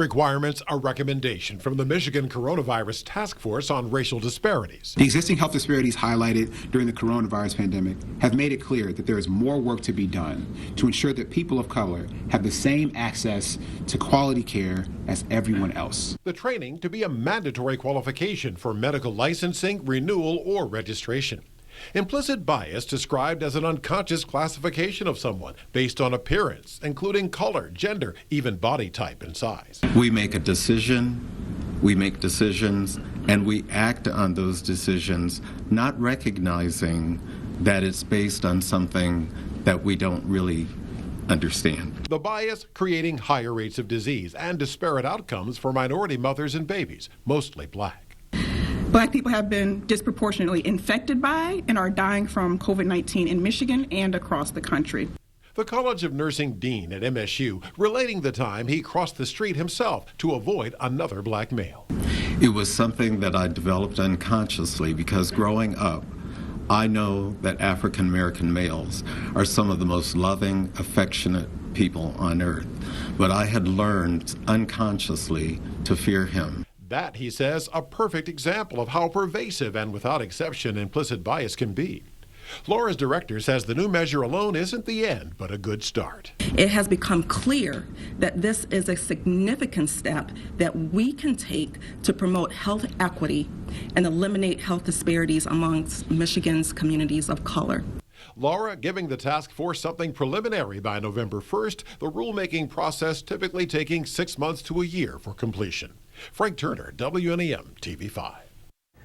Requirements a recommendation from the Michigan Coronavirus Task Force on Racial Disparities. The existing health disparities highlighted during the coronavirus pandemic have made it clear that there is more work to be done to ensure that people of color have the same access to quality care as everyone else. The training to be a mandatory qualification for medical licensing, renewal, or registration. Implicit bias described as an unconscious classification of someone based on appearance, including color, gender, even body type and size. We make a decision, we make decisions, and we act on those decisions, not recognizing that it's based on something that we don't really understand. The bias creating higher rates of disease and disparate outcomes for minority mothers and babies, mostly Black. Black people have been disproportionately infected by and are dying from COVID-19 in Michigan and across the country. The College of Nursing dean at MSU relating the time he crossed the street himself to avoid another Black male. It was something that I developed unconsciously because growing up, I know that African American males are some of the most loving, affectionate people on earth, but I had learned unconsciously to fear him. That, he says, a perfect example of how pervasive and without exception implicit bias can be. Laura's director says the new measure alone isn't the end, but a good start. It has become clear that this is a significant step that we can take to promote health equity and eliminate health disparities amongst Michigan's communities of color. Laura giving the task force something preliminary by November 1st, the rulemaking process typically taking 6 months to a year for completion. Frank Turner, WNEM TV5.